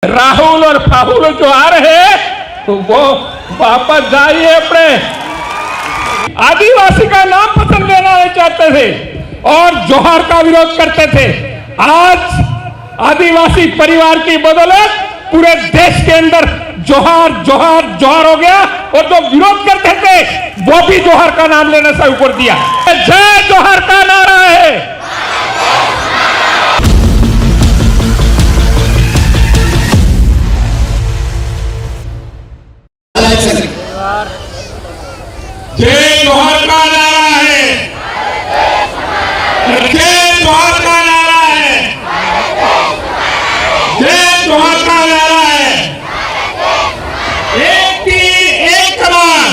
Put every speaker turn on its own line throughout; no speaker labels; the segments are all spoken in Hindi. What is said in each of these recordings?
राहुल और फाहुल जो आ रहे हैं तो वो वापस जाइए। अपने आदिवासी का नाम पसंद लेना नहीं चाहते थे और जोहार का विरोध करते थे। आज आदिवासी परिवार की बदौलत पूरे देश के अंदर जोहार जोहार जोहार हो गया और जो विरोध करते थे वो भी जोहार का नाम लेने से ऊपर दिया। जय जोहार का नारा है। जय जोहार का नारा है। जय जोहार का नारा है। जय जोहार का नारा है। एक तीर एक कमान,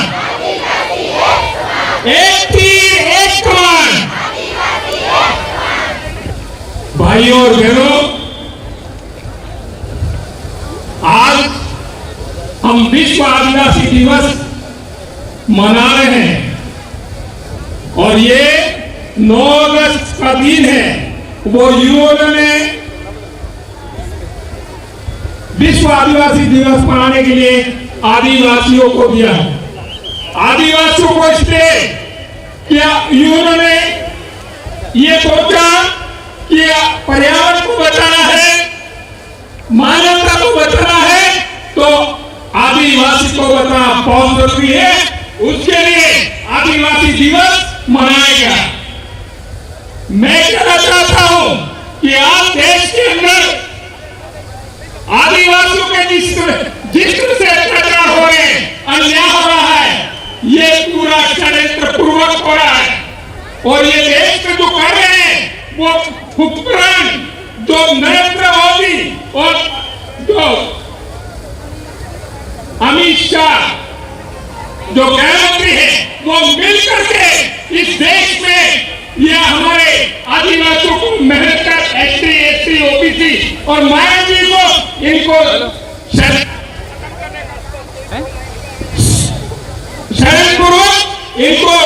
एक तीर एक कमान। भाइयों और बहनों, आज हम विश्व आदिवासी दिवस मना रहे हैं और ये 9 अगस्त का दिन है। वो यूएन ने विश्व आदिवासी दिवस मनाने के लिए आदिवासियों को दिया। आदिवासियों को इसलिए क्या यूएन ने ये सोचा कि पर्यावरण को बचाना है, मानवता को बचाना है, तो आदिवासी को बचाना बहुत जरूरी है। उसके लिए आदिवासी दिवस मनाया गया। मैं कहना चाहता हूं कि आज देश के अंदर आदिवासियों के जिस तरह से अत्याचार हो रहे हैं, अन्याय हो रहा है, ये पूरा षड्यंत्र पूर्वक हो रहा है। और ये देश में जो कर रहे हैं वो उपकरण जो नरेंद्र मोदी और जो अमित शाह जो गृहमंत्री है वो मिलकर के इस देश में ये हमारे आदिवासियों को मेहनत कर एसटी एसटी ओबीसी और मायावती को इनको शरणपूर्वक इनको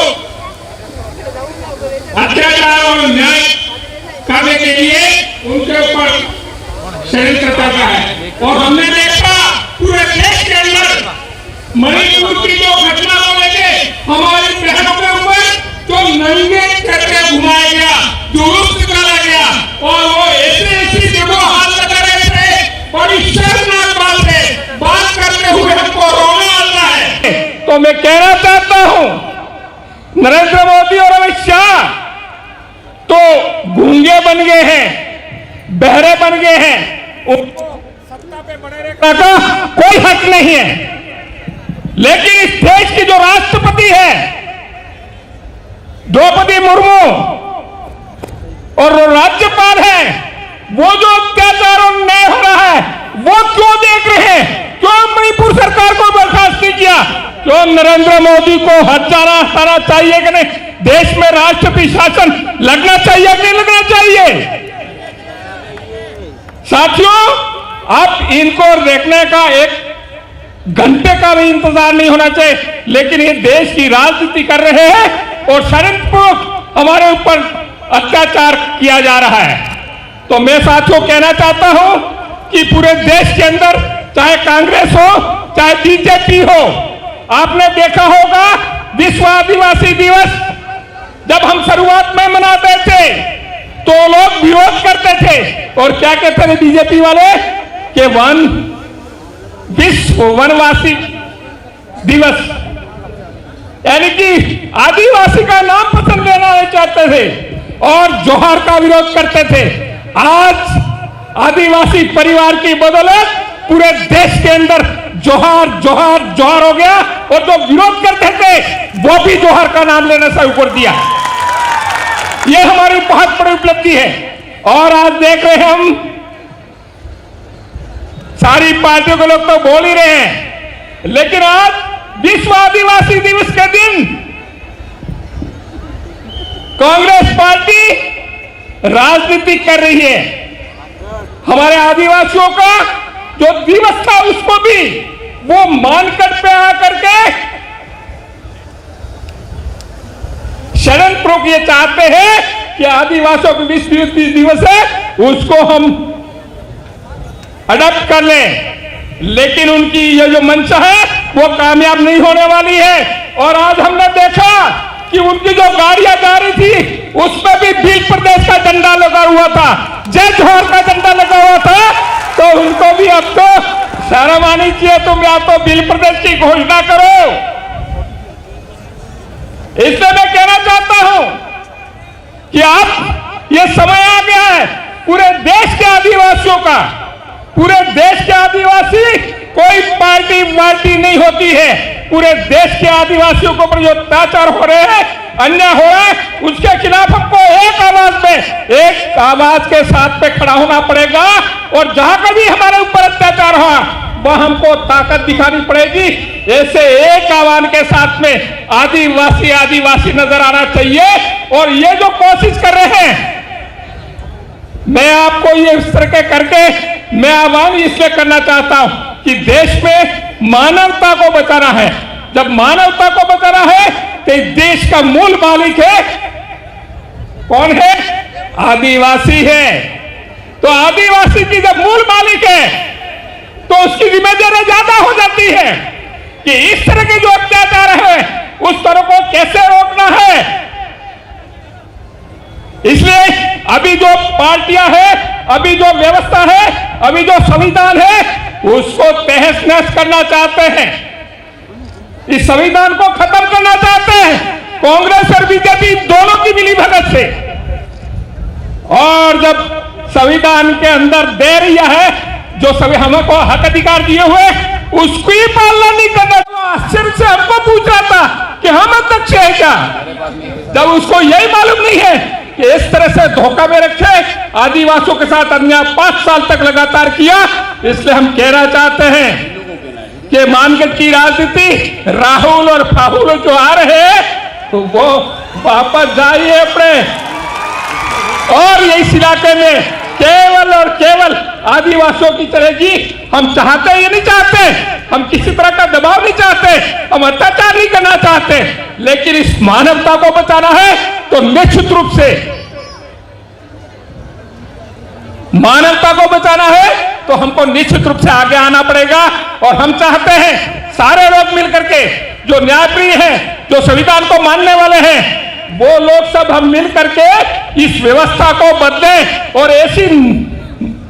अत्याचार और न्याय करने के लिए उनके ऊपर षड्यंत्र कर रहा है। और हमने देखा पूरे देश के अंदर मणिपुर की जो घटना को लेके हमारी बहनों के ऊपर जो नंगे करके घुमाया गया, जुलूस निकाला गया और वो ऐसी जगह हाथ लगा रहे थे, बड़ी शर्मनाक बात करते हुए हमको रोना आता है। तो मैं कहना चाहता हूं नरेंद्र मोदी और अमित शाह तो गूंगे बन गए हैं, बहरे बन गए हैं, उनको सत्ता पे बने रहने का कोई हक नहीं है। लेकिन इस देश की जो राष्ट्रपति है द्रौपदी मुर्मू और राज्यपाल है, वो जो अत्याचार और न्याय हो रहा है वो क्यों देख रहे हैं? क्यों मणिपुर सरकार को बर्खास्त नहीं किया? क्यों नरेंद्र मोदी को हटाना चाहिए कि नहीं? देश में राष्ट्रपति शासन लगना चाहिए कि नहीं लगना चाहिए? साथियों, अब इनको देखने का एक घंटे का भी इंतजार नहीं होना चाहिए। लेकिन ये देश की राजनीति कर रहे हैं और षड्यंत्रपूर्वक हमारे ऊपर अत्याचार किया जा रहा है। तो मैं साथियों कहना चाहता हूं कि पूरे देश के अंदर चाहे कांग्रेस हो चाहे बीजेपी हो, आपने देखा होगा विश्व आदिवासी दिवस जब हम शुरुआत में मनाते थे तो लोग विरोध करते थे और क्या कहते थे बीजेपी वाले कि विश्व वनवासी दिवस, यानी कि आदिवासी का नाम पसंद लेना नहीं चाहते थे और जोहार का विरोध करते थे। आज आदिवासी परिवार की बदौलत पूरे देश के अंदर जोहार जोहार जोहार हो गया और जो विरोध करते थे वो भी जोहार का नाम लेने से ऊपर दिया। ये हमारी बहुत बड़ी उपलब्धि है। और आज देख रहे हैं हम सारी पार्टियों के लोग तो बोल ही रहे हैं, लेकिन आज विश्व आदिवासी दिवस के दिन कांग्रेस पार्टी राजनीति कर रही है। हमारे आदिवासियों का जो दिवस था उसको भी वो मानकर पे आकर के षड्यंत्र ये चाहते हैं कि आदिवासियों का विश्व दिवस है उसको हम अडॉप्ट कर लें, लेकिन उनकी ये जो मंशा है वो कामयाब नहीं होने वाली है। और आज हमने देखा कि उनकी जो गाड़ियां जा रही थी उसमें भी भील प्रदेश का झंडा लगा हुआ था, जय जोहर का झंडा लगा हुआ था। तो उनको भी अब तो शर्म आनी चाहिए, तुम या तो भील प्रदेश की घोषणा करो। इसलिए मैं कहना चाहता हूं कि आप ये समय आ गया है पूरे देश के आदिवासियों का, पूरे देश के आदिवासी, कोई पार्टी नहीं होती है, पूरे देश के आदिवासियों के ऊपर जो अत्याचार हो रहे हैं, अन्याय हो रहा है, उसके खिलाफ हमको एक आवाज के साथ पे खड़ा होना पड़ेगा। और जहां कभी हमारे ऊपर अत्याचार हुआ वह हमको ताकत दिखानी पड़ेगी। ऐसे एक आह्वान के साथ में आदिवासी नजर आना चाहिए। और ये जो कोशिश कर रहे हैं, मैं आपको ये इस तरह के करके मैं आह्वान इसलिए करना चाहता हूं कि देश में मानवता को बचाना है। जब मानवता को बचाना है तो इस देश का मूल मालिक है कौन है? आदिवासी है। तो आदिवासी की जब मूल मालिक है तो उसकी जिम्मेदारी ज्यादा हो जाती है कि इस तरह के जो अत्याचार है उस तरह को कैसे रोकना है। इसलिए अभी जो पार्टियां हैं, अभी जो व्यवस्था है, अभी जो संविधान है, उसको तहस नहस करना चाहते हैं, इस संविधान को खत्म करना चाहते हैं कांग्रेस और बीजेपी दोनों की मिलीभगत से। और जब संविधान के अंदर दे रही है जो सभी हमको हक अधिकार दिए हुए उसकी ही पालना नहीं करना। तो आश्चर्य से हमको पूछ रहा था कि हम अध्यक्ष है क्या, जब उसको यही मालूम नहीं है कि इस तरह से धोखा में रखे आदिवासियों के साथ अन्याय 5 साल तक लगातार किया। इसलिए हम कहना चाहते हैं कि मानगढ़ की राजनीति राहुल और फाहुल जो आ रहे हैं तो वो वापस जाइए अपने, और इस इलाके में केवल और केवल आदिवासियों की चलेगी। हम चाहते ये नहीं चाहते, हम किसी तरह का दबाव नहीं चाहते, हम अत्याचार नहीं करना चाहते, लेकिन इस मानवता को बचाना है तो निश्चित रूप से मानवता को बचाना है तो हमको निश्चित रूप से आगे आना पड़ेगा। और हम चाहते हैं सारे लोग मिलकर के जो न्यायप्रिय हैं, जो संविधान को मानने वाले हैं, वो लोग सब हम मिल करके इस व्यवस्था को बदलें। और ऐसी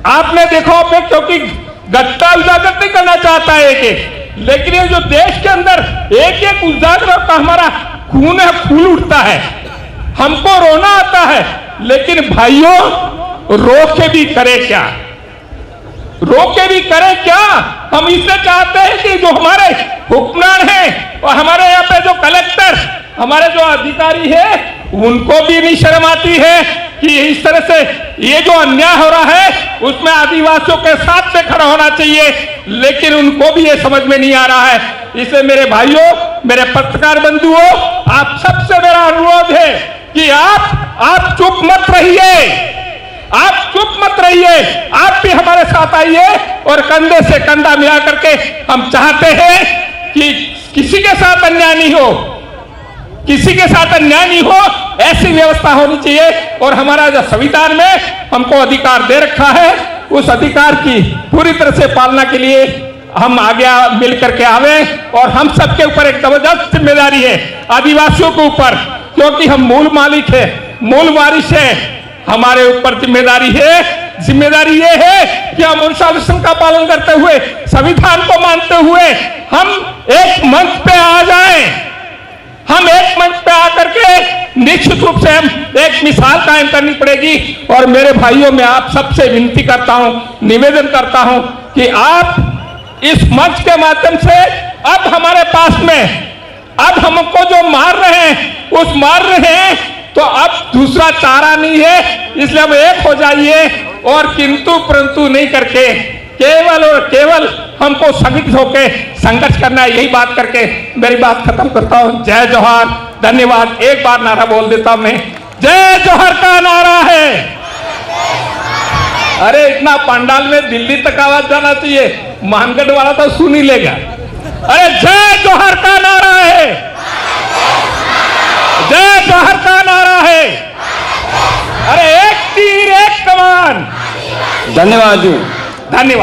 आपने देखो मैं क्योंकि घटना उजागर नहीं करना चाहता है एक, लेकिन ये जो देश के अंदर एक उजागर का हमारा खून है, फूल उठता है, हमको रोना आता है। लेकिन भाइयों रो के भी करे क्या, रो के भी करे क्या? हम इससे चाहते हैं कि जो हमारे हुक्मरान हैं और हमारे यहाँ पे जो कलेक्टर, हमारे जो अधिकारी है, उनको भी नहीं शर्म आती है कि इस तरह से ये जो अन्याय हो रहा है उसमें आदिवासियों के साथ में खड़ा होना चाहिए, लेकिन उनको भी ये समझ में नहीं आ रहा है। इसलिए मेरे भाइयों, मेरे पत्रकार बंधुओं, आप सबसे मेरा अनुरोध है कि आप चुप मत रहिए, आप चुप मत रहिए, आप भी हमारे साथ आइए और कंधे से कंधा मिला करके हम चाहते हैं कि किसी के साथ अन्याय नहीं हो, किसी के साथ अन्याय नहीं हो, ऐसी व्यवस्था होनी चाहिए। और हमारा जो संविधान में हमको अधिकार दे रखा है उस अधिकार की पूरी तरह से पालना के लिए हम आगे मिल करके आवे। और हम सबके ऊपर एक जबरदस्त जिम्मेदारी है आदिवासियों के ऊपर, क्योंकि हम मूल मालिक है, मूल वारिस है, हमारे ऊपर जिम्मेदारी है। जिम्मेदारी ये है कि हम अनुशासन का पालन करते हुए, संविधान को मानते हुए हम एक मंच पे आ जाएं, हम एक मंच पे आकर के निश्चित रूप से हम एक मिसाल कायम करनी पड़ेगी। और मेरे भाइयों, मैं आप सबसे विनती करता हूं, निवेदन करता हूं कि आप इस मंच के माध्यम से अब हमारे पास में अब हमको जो मार रहे हैं उस मार रहे हैं तो अब दूसरा चारा नहीं है। इसलिए अब एक हो जाइए और किंतु परंतु नहीं करके केवल और केवल हमको संगठित होकर संघर्ष करना है। यही बात करके मेरी बात खत्म करता हूं। जय जोहार, धन्यवाद। एक बार नारा बोल देता हूं मैं, जय जोहार का नारा है। अरे इतना पंडाल में दिल्ली तक आवाज जाना चाहिए, मानगढ़ वाला तो सुन ही लेगा। अरे जय जोहार का नारा है, जय जोहार का नारा है। अरे एक तीर एक कमान।
धन्यवाद जी,
धन्यवाद।